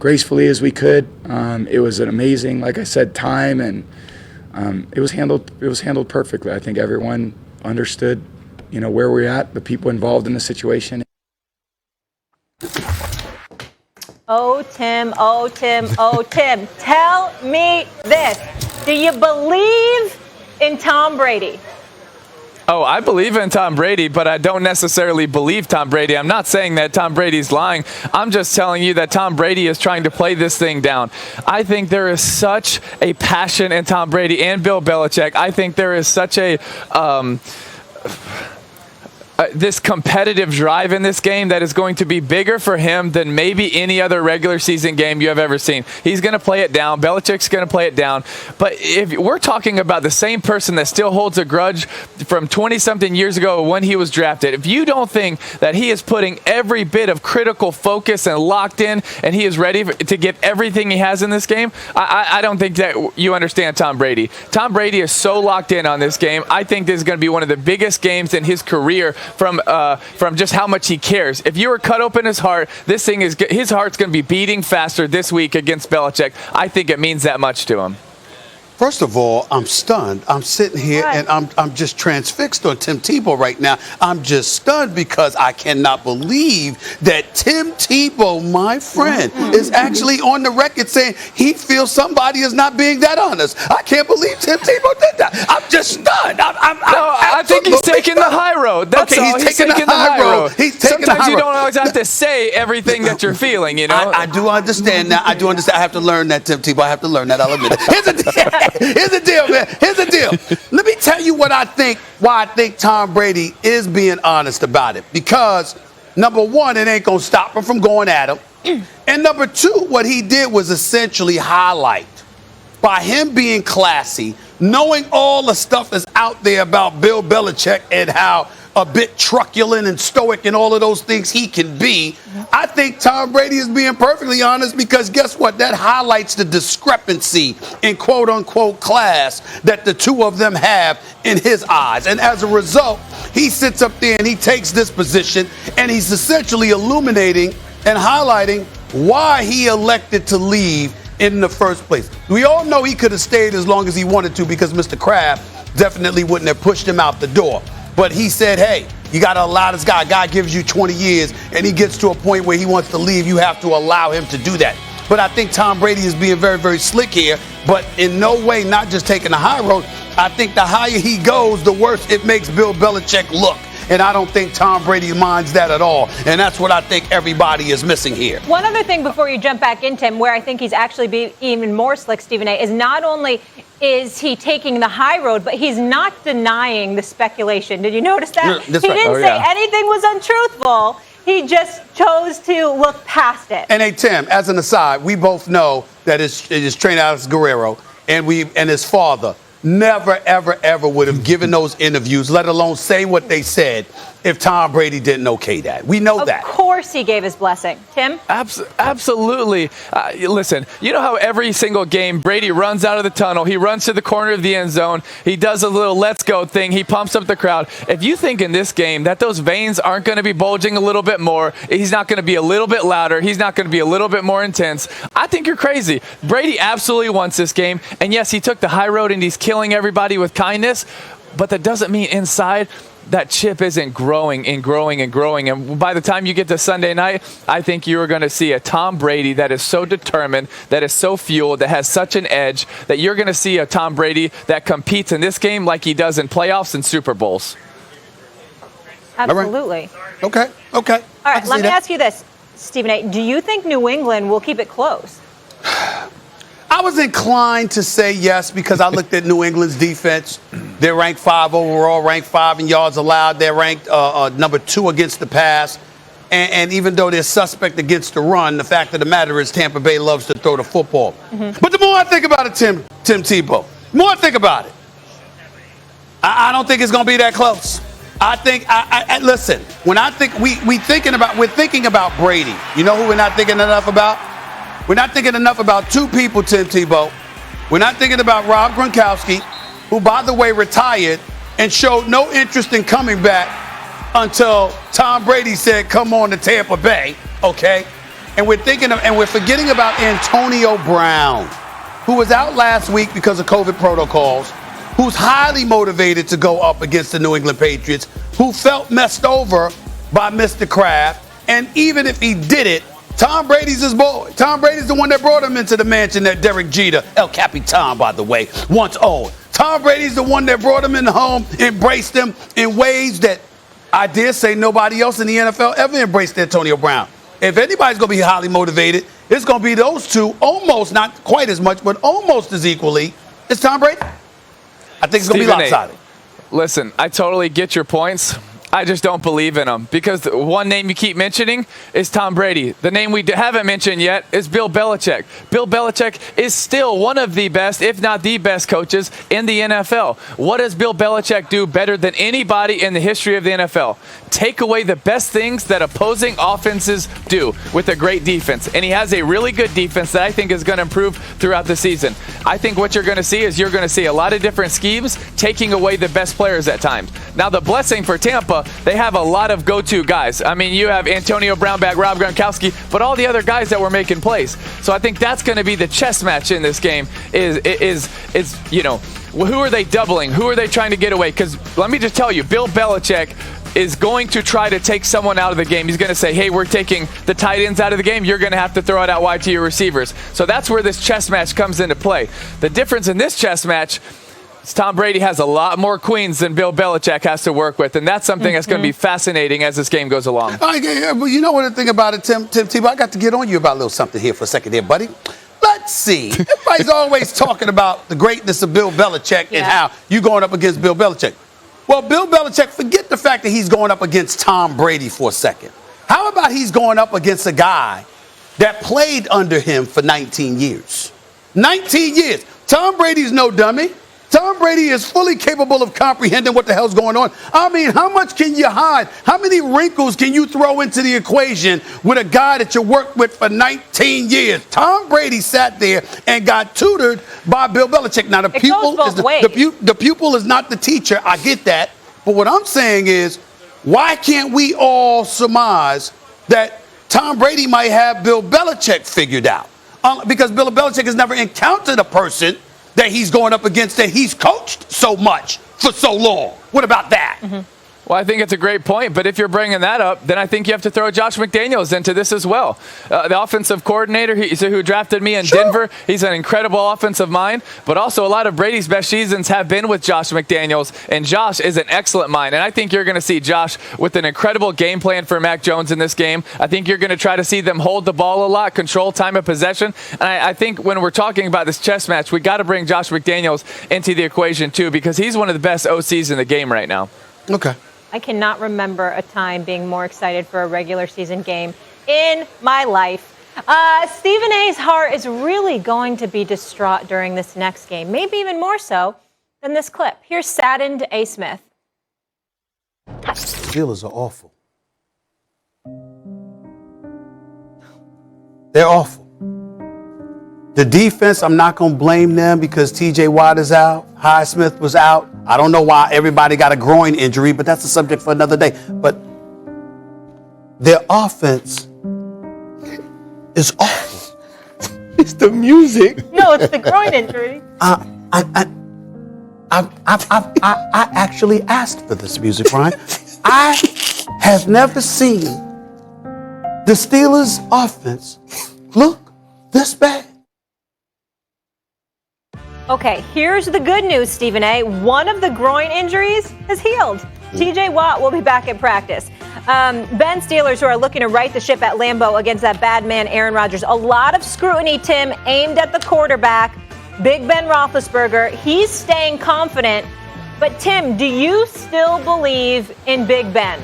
gracefully as we could. It was an amazing, like I said, time, and it was handled perfectly. I think everyone understood, where we're at, the people involved in the situation. Oh, Tim, tell me this. Do you believe in Tom Brady? Oh, I believe in Tom Brady, but I don't necessarily believe Tom Brady. I'm not saying that Tom Brady's lying. I'm just telling you that Tom Brady is trying to play this thing down. I think there is such a passion in Tom Brady and Bill Belichick. I think there is such a this competitive drive in this game that is going to be bigger for him than maybe any other regular season game you have ever seen. He's going to play it down. Belichick's going to play it down. But if we're talking about the same person that still holds a grudge from 20-something years ago when he was drafted, if you don't think that he is putting every bit of critical focus and locked in and he is ready to give everything he has in this game, I don't think that you understand Tom Brady. Tom Brady is so locked in on this game. I think this is going to be one of the biggest games in his career from just how much he cares. If you were cut open his heart, his heart's going to be beating faster this week against Belichick. I think it means that much to him. First of all, I'm stunned. I'm sitting here and I'm just transfixed on Tim Tebow right now. I'm just stunned because I cannot believe that Tim Tebow, my friend, is actually on the record saying he feels somebody is not being that honest. I can't believe Tim Tebow did that. I'm just stunned. I think he's taking the high road. That's okay, all. He's taking the high road. Sometimes you don't always have to say everything that you're feeling, I do understand that. I do understand. I have to learn that, Tim Tebow. I have to learn that. I'll admit it. Here's the deal, man. Here's the deal. Let me tell you why I think Tom Brady is being honest about it. Because, number one, it ain't going to stop him from going at him. And number two, what he did was essentially highlight, by him being classy, knowing all the stuff that's out there about Bill Belichick and how a bit truculent and stoic and all of those things he can be. I think Tom Brady is being perfectly honest because guess what? That highlights the discrepancy in quote unquote class that the two of them have in his eyes. And as a result, he sits up there and he takes this position and he's essentially illuminating and highlighting why he elected to leave in the first place. We all know he could have stayed as long as he wanted to because Mr. Kraft definitely wouldn't have pushed him out the door. But he said, hey, you got to allow this guy. God gives you 20 years, and he gets to a point where he wants to leave. You have to allow him to do that. But I think Tom Brady is being very, very slick here, but in no way not just taking the high road. I think the higher he goes, the worse it makes Bill Belichick look. And I don't think Tom Brady minds that at all. And that's what I think everybody is missing here. One other thing before you jump back into him, where I think he's actually even more slick, Stephen A., is not only is he taking the high road, but he's not denying the speculation. Did you notice that? He didn't say anything was untruthful. He just chose to look past it. And hey, Tim, as an aside, we both know that his trainer, Alex Guerrero, and his father never, ever, ever would have given those interviews, let alone say what they said, if Tom Brady didn't okay that. We know that. Of course he gave his blessing. Tim? Absolutely. Listen, you know how every single game Brady runs out of the tunnel, he runs to the corner of the end zone, he does a little let's go thing, he pumps up the crowd. If you think in this game that those veins aren't going to be bulging a little bit more, he's not going to be a little bit louder, he's not going to be a little bit more intense, I think you're crazy. Brady absolutely wants this game, and yes, he took the high road and he's killing everybody with kindness, but that doesn't mean inside that chip isn't growing and growing and growing. And by the time you get to Sunday night, I think you're going to see a Tom Brady that is so determined, that is so fueled, that has such an edge, that you're going to see a Tom Brady that competes in this game like he does in playoffs and Super Bowls. Absolutely. Okay. All right, let me ask you this, Stephen A. Do you think New England will keep it close? I was inclined to say yes because I looked at New England's defense. They're ranked 5 overall, ranked 5 in yards allowed. They're ranked number 2 against the pass. And even though they're suspect against the run, the fact of the matter is Tampa Bay loves to throw the football. Mm-hmm. But the more I think about it, Tim Tebow, the more I think about it, I don't think it's going to be that close. I think, listen, when I think we're thinking about Brady, you know who we're not thinking enough about? We're not thinking enough about two people, Tim Tebow. We're not thinking about Rob Gronkowski, who, by the way, retired and showed no interest in coming back until Tom Brady said, come on to Tampa Bay, okay? and we're forgetting about Antonio Brown, who was out last week because of COVID protocols, who's highly motivated to go up against the New England Patriots, who felt messed over by Mr. Kraft. And even if he did it, Tom Brady's his boy. Tom Brady's the one that brought him into the mansion that Derek Jeter, El Capitan, by the way, once owned. Tom Brady's the one that brought him in the home, embraced him in ways that I dare say nobody else in the NFL ever embraced Antonio Brown. If anybody's going to be highly motivated, it's going to be those two, almost, not quite as much, but almost as equally, as Tom Brady. I think it's going to be lopsided. Listen, I totally get your points. I just don't believe in him because the one name you keep mentioning is Tom Brady. The name we haven't mentioned yet is Bill Belichick. Bill Belichick is still one of the best, if not the best coaches in the NFL. What does Bill Belichick do better than anybody in the history of the NFL? Take away the best things that opposing offenses do with a great defense. And he has a really good defense that I think is going to improve throughout the season. I think what you're going to see is you're going to see a lot of different schemes taking away the best players at times. Now, the blessing for Tampa, they have a lot of go-to guys. I mean, you have Antonio Brown back, Rob Gronkowski, but all the other guys that were making plays. So I think that's going to be the chess match in this game is who are they doubling? Who are they trying to get away? Because let me just tell you, Bill Belichick is going to try to take someone out of the game. He's going to say, hey, we're taking the tight ends out of the game. You're going to have to throw it out wide to your receivers. So that's where this chess match comes into play. The difference in this chess match is Tom Brady has a lot more queens than Bill Belichick has to work with, and that's something that's going to be fascinating as this game goes along. Well, you know what the thing about it, Tim, I got to get on you about a little something here for a second here, buddy. Let's see. Everybody's always talking about the greatness of Bill Belichick and how you going up against Bill Belichick. Well, Bill Belichick, forget the fact that he's going up against Tom Brady for a second. How about he's going up against a guy that played under him for 19 years? 19 years. Tom Brady's no dummy. Tom Brady is fully capable of comprehending what the hell's going on. I mean, how much can you hide? How many wrinkles can you throw into the equation with a guy that you worked with for 19 years? Tom Brady sat there and got tutored by Bill Belichick. Now, the pupil is not the teacher. I get that. But what I'm saying is, why can't we all surmise that Tom Brady might have Bill Belichick figured out? Because Bill Belichick has never encountered a person that he's going up against that he's coached so much for so long. What about that? Mm-hmm. Well, I think it's a great point, but if you're bringing that up, then I think you have to throw Josh McDaniels into this as well. The offensive coordinator who drafted me in Denver, he's an incredible offensive mind, but also a lot of Brady's best seasons have been with Josh McDaniels, and Josh is an excellent mind. And I think you're going to see Josh with an incredible game plan for Mac Jones in this game. I think you're going to try to see them hold the ball a lot, control time of possession. And I think when we're talking about this chess match, we got to bring Josh McDaniels into the equation too, because he's one of the best OCs in the game right now. Okay. I cannot remember a time being more excited for a regular season game in my life. Stephen A's heart is really going to be distraught during this next game, maybe even more so than this clip. Here's saddened A. Smith. Steelers are awful. They're awful. The defense, I'm not going to blame them because T.J. Watt is out. Highsmith was out. I don't know why everybody got a groin injury, but that's a subject for another day. But their offense is awful. It's the music. No, it's the groin injury. I actually asked for this music, Ryan. I have never seen the Steelers' offense look this bad. Okay, here's the good news, Stephen A. One of the groin injuries has healed. T.J. Watt will be back in practice. Ben Steelers, who are looking to right the ship at Lambeau against that bad man, Aaron Rodgers. A lot of scrutiny, Tim, aimed at the quarterback, Big Ben Roethlisberger. He's staying confident. But, Tim, do you still believe in Big Ben?